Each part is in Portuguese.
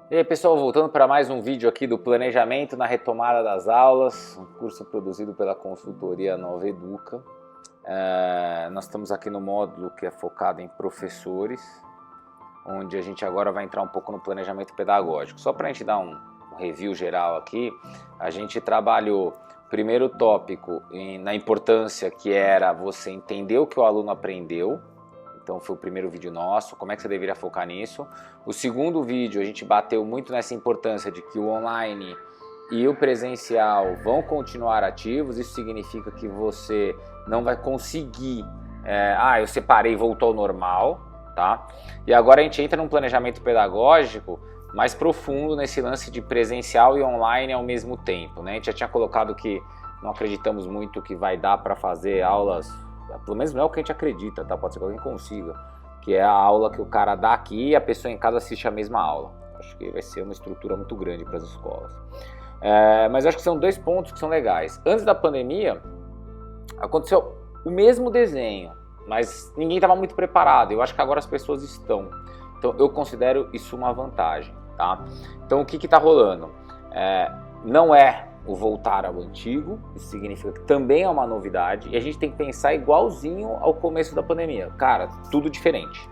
E aí pessoal, voltando para mais um vídeo aqui do Planejamento na Retomada das Aulas, um curso produzido pela consultoria Nova Educa. Nós estamos aqui no módulo que é focado em professores, onde a gente agora vai entrar um pouco no planejamento pedagógico. Só para a gente dar um review geral aqui, a gente trabalhou o primeiro tópico na importância que era você entender o que o aluno aprendeu. Então foi o primeiro vídeo nosso, como é que você deveria focar nisso. O segundo vídeo a gente bateu muito nessa importância de que o online e o presencial vão continuar ativos. Isso significa que você não vai conseguir, eu separei e voltou ao normal, tá? E agora a gente entra num planejamento pedagógico mais profundo nesse lance de presencial e online ao mesmo tempo, né? A gente já tinha colocado que não acreditamos muito que vai dar para fazer aulas, pelo menos não é o que a gente acredita, tá? Pode ser que alguém consiga, que é a aula que o cara dá aqui e a pessoa em casa assiste a mesma aula. Acho que vai ser uma estrutura muito grande para as escolas. Mas acho que são dois pontos que são legais. Antes da pandemia, aconteceu o mesmo desenho, mas ninguém estava muito preparado. Eu acho que agora as pessoas estão. Então eu considero isso uma vantagem, tá? Então o que está rolando? Não é o voltar ao antigo, isso significa que também é uma novidade, e a gente tem que pensar igualzinho ao começo da pandemia. Cara, tudo diferente.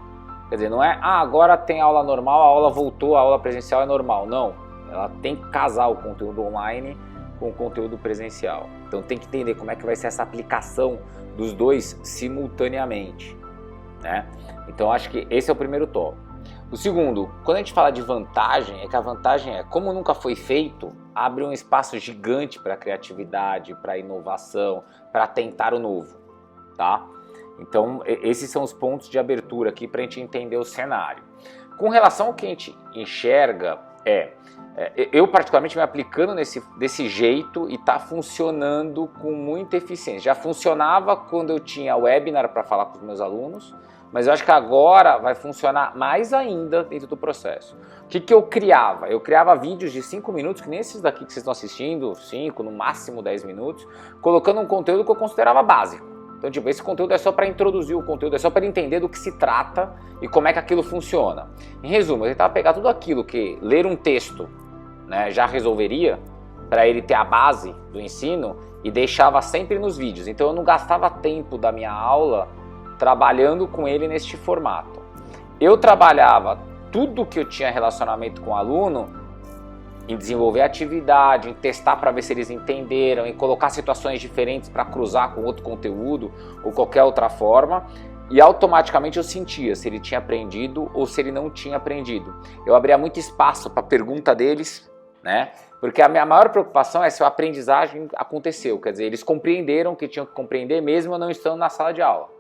Quer dizer, não é, agora tem aula normal, a aula voltou, a aula presencial é normal. Não, ela tem que casar o conteúdo online com o conteúdo presencial. Então tem que entender como é que vai ser essa aplicação dos dois simultaneamente, né? Então acho que esse é o primeiro tópico. O segundo, quando a gente fala de vantagem, é que a vantagem como nunca foi feito, abre um espaço gigante para criatividade, para inovação, para tentar o novo, tá? Então, esses são os pontos de abertura aqui para a gente entender o cenário. Com relação ao que a gente enxerga, eu particularmente me aplicando desse jeito e está funcionando com muita eficiência. Já funcionava quando eu tinha webinar para falar com os meus alunos, mas eu acho que agora vai funcionar mais ainda dentro do processo. O que eu criava? Eu criava vídeos de 5 minutos, que nem esses daqui que vocês estão assistindo, 5, no máximo 10 minutos, colocando um conteúdo que eu considerava básico. Então, tipo, esse conteúdo é só para introduzir o conteúdo, é só para entender do que se trata e como é que aquilo funciona. Em resumo, eu tentava pegar tudo aquilo que ler um texto, né, já resolveria, para ele ter a base do ensino, e deixava sempre nos vídeos. Então eu não gastava tempo da minha aula trabalhando com ele neste formato. Eu trabalhava tudo que eu tinha relacionamento com o aluno em desenvolver atividade, em testar para ver se eles entenderam, em colocar situações diferentes para cruzar com outro conteúdo ou qualquer outra forma, e automaticamente eu sentia se ele tinha aprendido ou se ele não tinha aprendido. Eu abria muito espaço para a pergunta deles, né? Porque a minha maior preocupação é se a aprendizagem aconteceu, quer dizer, eles compreenderam o que tinham que compreender mesmo eu não estando na sala de aula.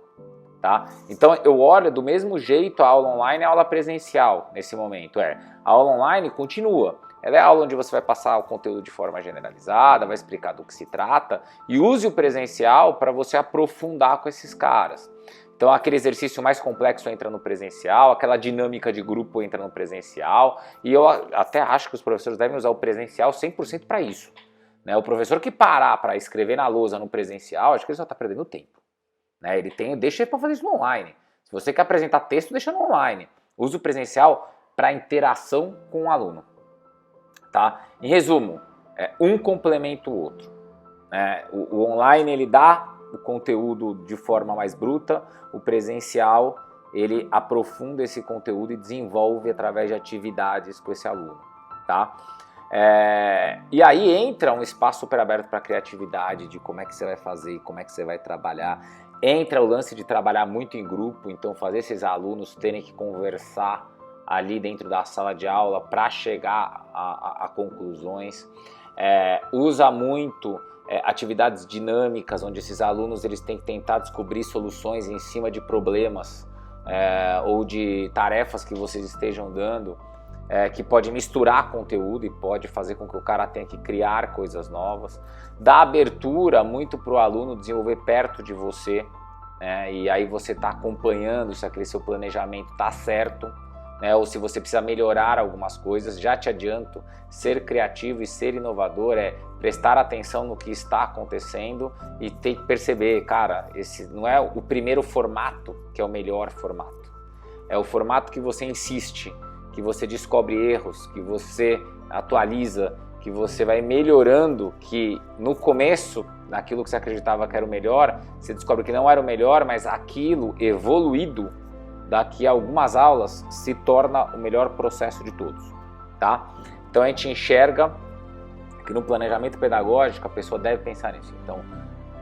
Tá? Então eu olho do mesmo jeito a aula online e a aula presencial nesse momento. A aula online continua. Ela é a aula onde você vai passar o conteúdo de forma generalizada, vai explicar do que se trata, e use o presencial para você aprofundar com esses caras. Então aquele exercício mais complexo entra no presencial, aquela dinâmica de grupo entra no presencial, e eu até acho que os professores devem usar o presencial 100% para isso, né? O professor que parar para escrever na lousa no presencial, acho que ele só está perdendo tempo. Deixa ele para fazer isso no online. Se você quer apresentar texto, deixa no online. Use o presencial para interação com o aluno. Tá? Em resumo, um complementa o outro. O online ele dá o conteúdo de forma mais bruta, o presencial ele aprofunda esse conteúdo e desenvolve através de atividades com esse aluno. Tá? E aí entra um espaço super aberto para criatividade, de como é que você vai fazer, como é que você vai trabalhar. Entra o lance de trabalhar muito em grupo, então fazer esses alunos terem que conversar ali dentro da sala de aula para chegar a conclusões. Usa muito atividades dinâmicas, onde esses alunos eles têm que tentar descobrir soluções em cima de problemas ou de tarefas que vocês estejam dando, que pode misturar conteúdo e pode fazer com que o cara tenha que criar coisas novas. Dá abertura muito para o aluno desenvolver perto de você, e aí você está acompanhando se aquele seu planejamento está certo, ou se você precisa melhorar algumas coisas. Já te adianto, ser criativo e ser inovador é prestar atenção no que está acontecendo e ter que perceber, cara, esse não é o primeiro formato que é o melhor formato, é o formato que você insiste, que você descobre erros, que você atualiza, que você vai melhorando, que no começo, naquilo que você acreditava que era o melhor, você descobre que não era o melhor, mas aquilo evoluído, daqui a algumas aulas, se torna o melhor processo de todos, tá? Então a gente enxerga que no planejamento pedagógico a pessoa deve pensar nisso. Então,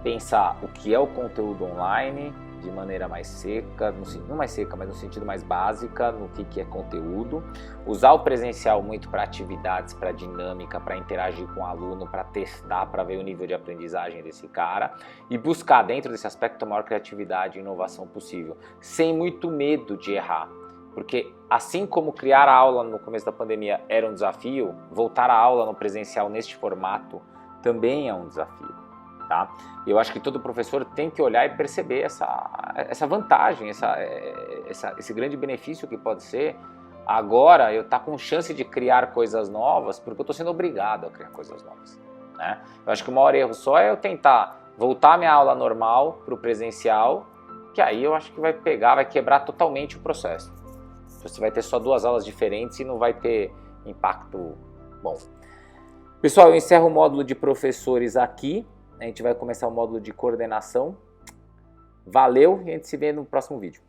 pensar o que é o conteúdo online de maneira mais seca, não mais seca, mas no sentido mais básica, no que é conteúdo. Usar o presencial muito para atividades, para dinâmica, para interagir com o aluno, para testar, para ver o nível de aprendizagem desse cara. E buscar dentro desse aspecto a maior criatividade e inovação possível, sem muito medo de errar. Porque assim como criar a aula no começo da pandemia era um desafio, voltar à aula no presencial neste formato também é um desafio. Tá? Eu acho que todo professor tem que olhar e perceber essa vantagem, esse grande benefício que pode ser agora eu estar com chance de criar coisas novas, porque eu estou sendo obrigado a criar coisas novas. Né? Eu acho que o maior erro só é eu tentar voltar minha aula normal para o presencial, que aí eu acho que vai quebrar totalmente o processo. Você vai ter só 2 aulas diferentes e não vai ter impacto bom. Pessoal, eu encerro o módulo de professores aqui. A gente vai começar o módulo de coordenação. Valeu e a gente se vê no próximo vídeo.